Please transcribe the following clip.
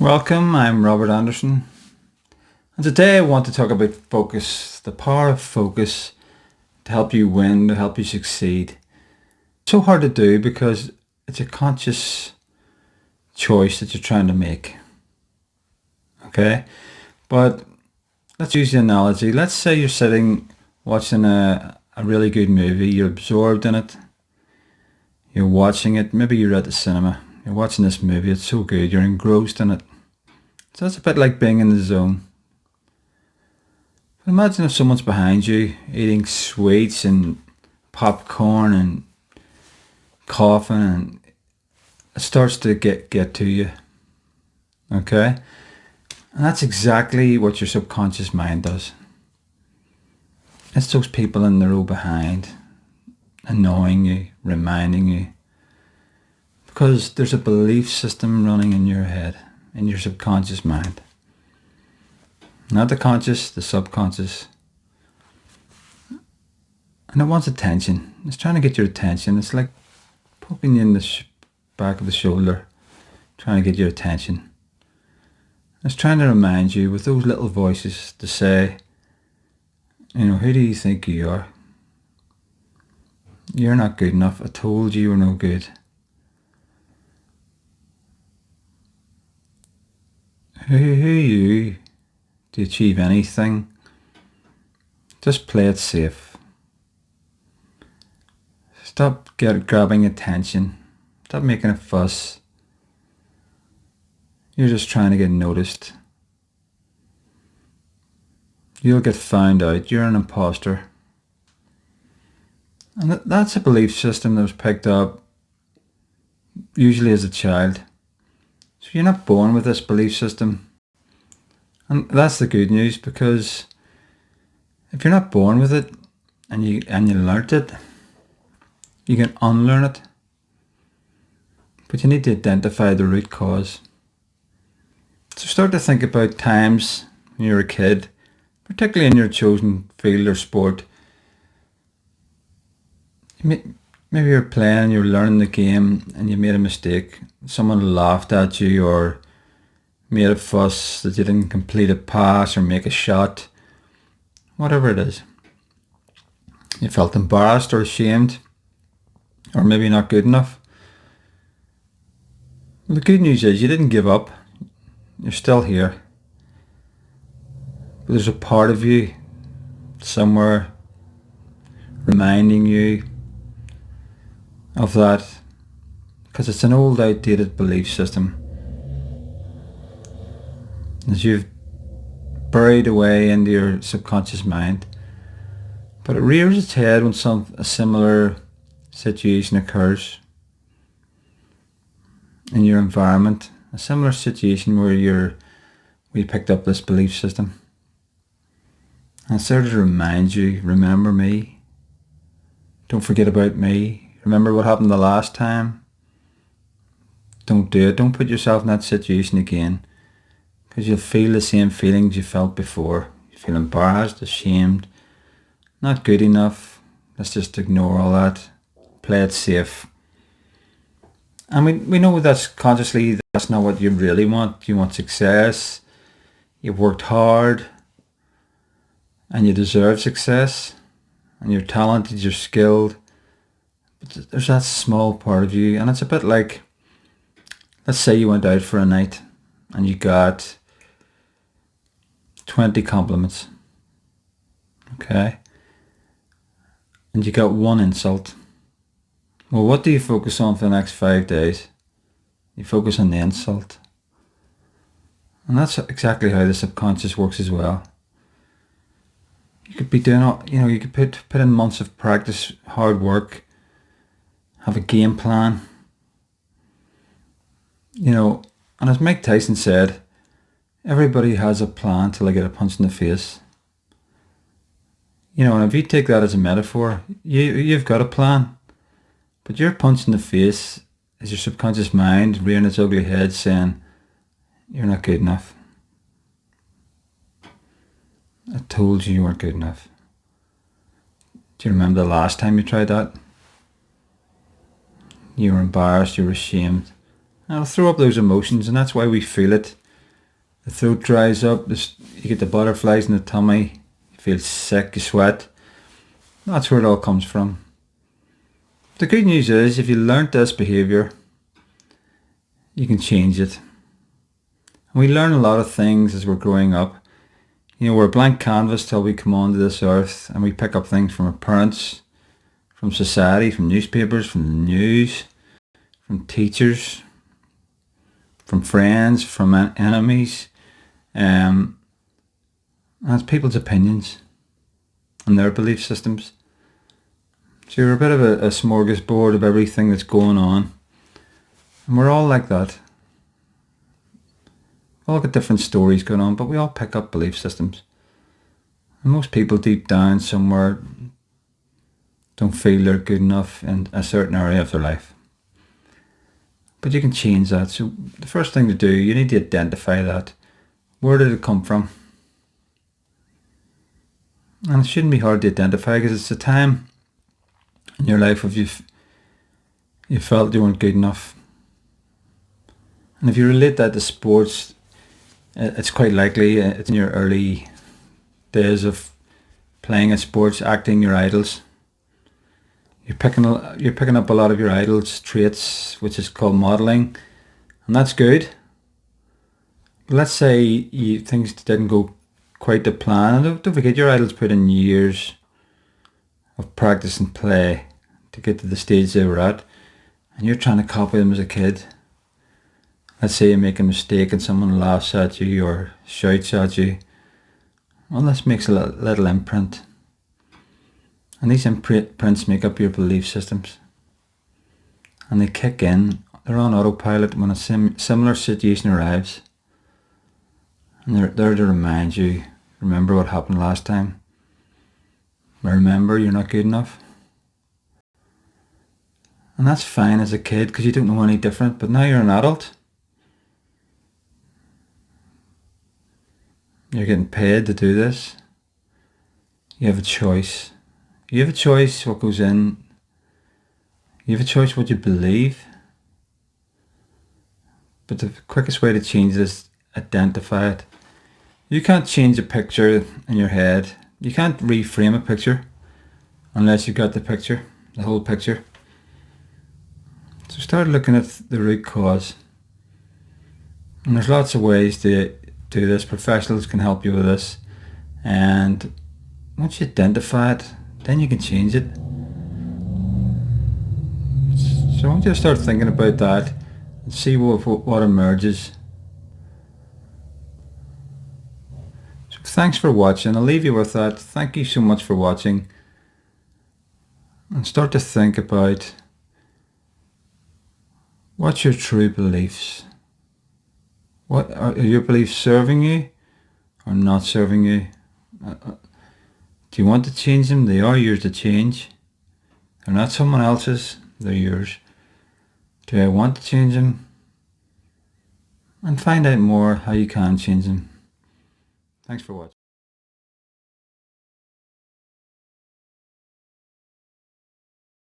Welcome, I'm Robert Anderson, and today I want to talk about focus, the power of focus to help you win, to help you succeed. It's so hard to do because it's a conscious choice that you're trying to make, okay? But let's use the analogy. Let's say you're sitting watching a really good movie, you're absorbed in it, you're watching it, maybe you're at the cinema, you're watching this movie, it's so good, you're engrossed in it. So it's a bit like being in the zone. But imagine if someone's behind you eating sweets and popcorn and coughing and it starts to get to you. Okay? And that's exactly what your subconscious mind does. It's those people in the row behind, annoying you, reminding you. Because there's a belief system running in your head, in your subconscious mind. Not the conscious, the subconscious. And it wants attention. It's trying to get your attention. It's like poking you in the back of the shoulder, trying to get your attention. It's trying to remind you with those little voices to say, who do you think you are? You're not good enough. I told you were no good. Who are you to achieve anything? Just play it safe. Stop grabbing attention. Stop making a fuss. You're just trying to get noticed. You'll get found out. You're an imposter. And that's a belief system that was picked up usually as a child. So you're not born with this belief system. And that's the good news, because if you're not born with it and you learnt it, you can unlearn it. But you need to identify the root cause. So start to think about times when you were a kid, particularly in your chosen field or sport. Maybe you're playing, you're learning the game and you made a mistake. Someone laughed at you or made a fuss that you didn't complete a pass or make a shot. Whatever it is. You felt embarrassed or ashamed or maybe not good enough. Well, the good news is you didn't give up. You're still here. But there's a part of you somewhere reminding you of that, because it's an old outdated belief system that you've buried away into your subconscious mind, but it rears its head when a similar situation occurs in your environment, a similar situation where you picked up this belief system, and it's there to remind you, remember me, don't forget about me. Remember what happened the last time? Don't do it. Don't put yourself in that situation again, because you'll feel the same feelings you felt before. You feel embarrassed, ashamed, not good enough. Let's just ignore all that. Play it safe. And we know that's consciously, that's not what you really want. You want success. You've worked hard and you deserve success, and you're talented, you're skilled. But there's that small part of you, and it's a bit like, let's say you went out for a night and you got 20 compliments, okay? And you got one insult. Well, what do you focus on for the next 5 days? You focus on the insult. And that's exactly how the subconscious works as well. You could be doing you could put in months of practice, hard work, have a game plan, and as Mike Tyson said, everybody has a plan till they get a punch in the face. And if you take that as a metaphor, you've got a plan, but your punch in the face is your subconscious mind rearing its ugly head saying, you're not good enough. I told you weren't good enough. Do you remember the last time you tried that? You were embarrassed, you were ashamed. And it'll throw up those emotions, and that's why we feel it. the throat dries up, you get the butterflies in the tummy, you feel sick, you sweat. That's where it all comes from. The good news is, if you learnt this behaviour, you can change it. And we learn a lot of things as we're growing up. You know, we're a blank canvas till we come onto this earth, and we pick up things from our parents, from society, from newspapers, from the news, from teachers, from friends, from enemies, and it's people's opinions and their belief systems. So you're a bit of a smorgasbord of everything that's going on, and we're all like that. We all got different stories going on, but we all pick up belief systems. And most people deep down somewhere don't feel they're good enough in a certain area of their life. But you can change that. So the first thing to do, you need to identify that. Where did it come from? And it shouldn't be hard to identify, because it's a time in your life where you felt you weren't good enough. And if you relate that to sports, it's quite likely it's in your early days of playing at sports, acting your idols. You're picking up a lot of your idols' traits, which is called modelling, and that's good. But let's say things didn't go quite to plan, and don't forget your idols put in years of practice and play to get to the stage they were at, and you're trying to copy them as a kid. Let's say you make a mistake and someone laughs at you or shouts at you. Well, this makes a little imprint. And these imprints make up your belief systems. And they kick in. They're on autopilot when a similar situation arrives. And they're there to remind you, remember what happened last time. Remember you're not good enough. And that's fine as a kid, because you don't know any different. But now you're an adult. You're getting paid to do this. You have a choice. You have a choice what goes in. You have a choice what you believe. But the quickest way to change it is identify it. You can't change a picture in your head. You can't reframe a picture unless you've got the picture, the whole picture. So start looking at the root cause. And there's lots of ways to do this. Professionals can help you with this. And once you identify it, then you can change it. So I want you to start thinking about that and see what emerges. So thanks for watching. I'll leave you with that. Thank you so much for watching. And start to think about, what's your true beliefs? What are your beliefs serving you or not serving you? Do you want to change them? They are yours to change. They're not someone else's, they're yours. Do I want to change them? And find out more how you can change them. Thanks for watching.